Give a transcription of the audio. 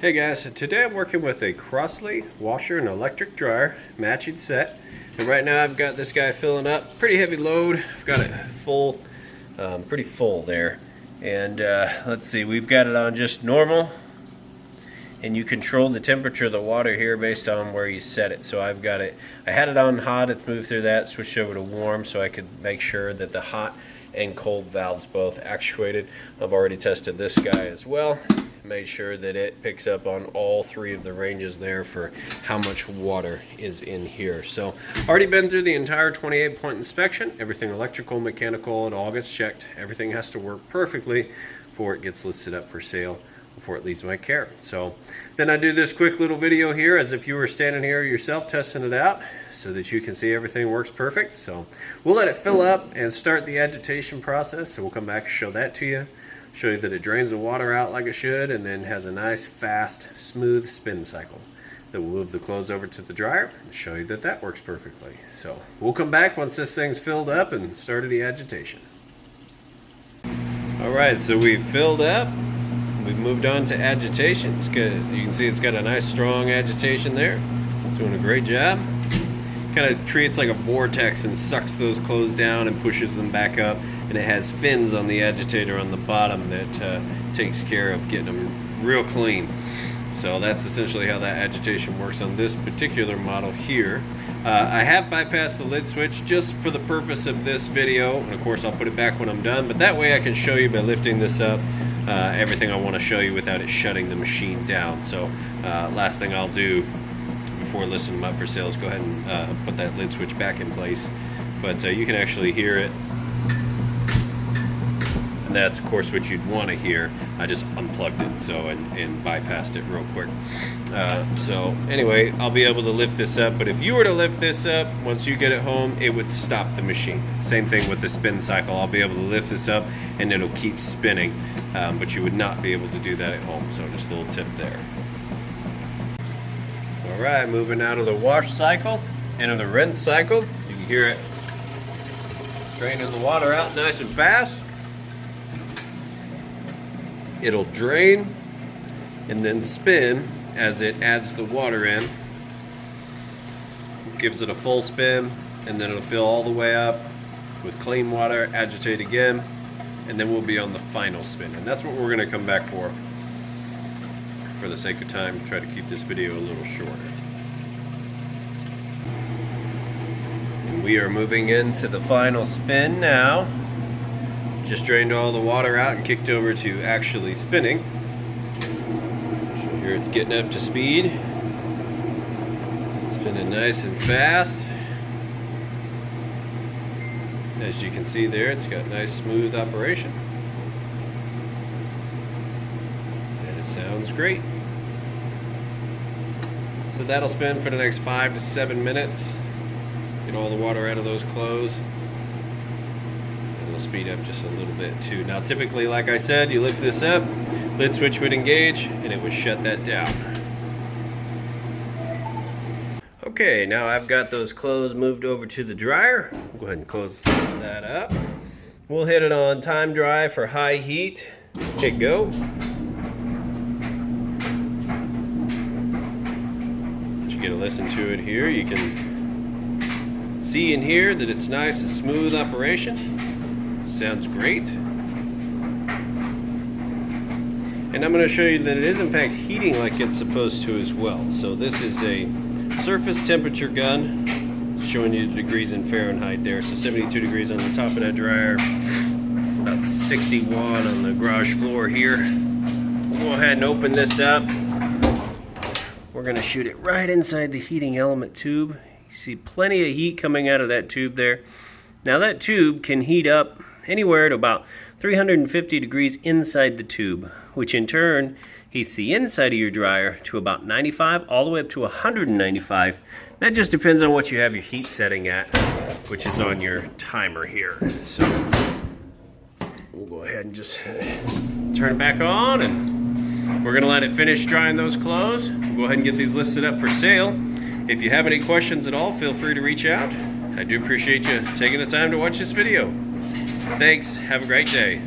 Hey guys, today I'm working with a Crosley washer and electric dryer matching set, and right now I've got this guy filling up. Pretty heavy load. I've got it full, pretty full there, and let's see, we've got it on just normal, and you control the temperature of the water here based on where you set it. So I had it on hot, it's moved through that, switched over to warm so I could make sure that the hot and cold valves both actuated. I've already tested this guy as well, made sure that it picks up on all three of the ranges there for how much water is in here. So already been through the entire 28-point inspection. Everything electrical, mechanical, it all gets checked. Everything has to work perfectly before it gets listed up for sale, before it leaves my care. So then I do this quick little video here as if you were standing here yourself testing it out so that you can see everything works perfect. So we'll let it fill up and start the agitation process. So we'll come back and show that to you. Show you that it drains the water out like it should, and then has a nice, fast, smooth spin cycle. Then we'll move the clothes over to the dryer and show you that that works perfectly. So we'll come back once this thing's filled up and started the agitation. Alright, so we've filled up. We've moved on to agitation. It's good. You can see it's got a nice strong agitation there. Doing a great job. Kind of treats like a vortex and sucks those clothes down and pushes them back up. And it has fins on the agitator on the bottom that takes care of getting them real clean. So that's essentially how that agitation works on this particular model here. I have bypassed the lid switch just for the purpose of this video, and of course I'll put it back when I'm done, but that way I can show you by lifting this up everything I want to show you without it shutting the machine down. So last thing I'll do before listing them up for sale is go ahead and put that lid switch back in place. But you can actually hear it. And that's of course what you'd want to hear. I just unplugged it and bypassed it real quick. So anyway, I'll be able to lift this up, but if you were to lift this up once you get it home, it would stop the machine. Same thing with the spin cycle. I'll be able to lift this up and it'll keep spinning, but you would not be able to do that at home. So just a little tip there. Alright, moving out of the wash cycle into the rinse cycle. You can hear it draining the water out nice and fast. It'll drain and then spin as it adds the water in. Gives it a full spin, and then it'll fill all the way up with clean water, agitate again, and then we'll be on the final spin. And that's what we're going to come back for the sake of time, try to keep this video a little shorter. And we are moving into the final spin now. Just drained all the water out and kicked over to actually spinning. Here it's getting up to speed. Spinning nice and fast. As you can see there, it's got nice smooth operation. And it sounds great. So that'll spin for the next 5 to 7 minutes. Get all the water out of those clothes. It'll speed up just a little bit too. Now typically, like I said, you lift this up, lid switch would engage, and it would shut that down. Okay, now I've got those clothes moved over to the dryer. Go ahead and close that up. We'll hit it on time dry for high heat. Hit go. You get to listen to it here. You can see and hear that it's nice and smooth operation. Sounds great. And I'm going to show you that it is in fact heating like it's supposed to as well. So this is a surface temperature gun. It's showing you the degrees in Fahrenheit there. So 72 degrees on the top of that dryer. About 61 on the garage floor here. We'll go ahead and open this up. We're going to shoot it right inside the heating element tube. You see plenty of heat coming out of that tube there. Now that tube can heat up anywhere to about 350 degrees inside the tube, which in turn heats the inside of your dryer to about 95 all the way up to 195. That just depends on what you have your heat setting at, which is on your timer here. So we'll go ahead and just turn it back on, and we're gonna let it finish drying those clothes. We'll go ahead and get these listed up for sale. If you have any questions at all, feel free to reach out. I do appreciate you taking the time to watch this video. Thanks. Have a great day.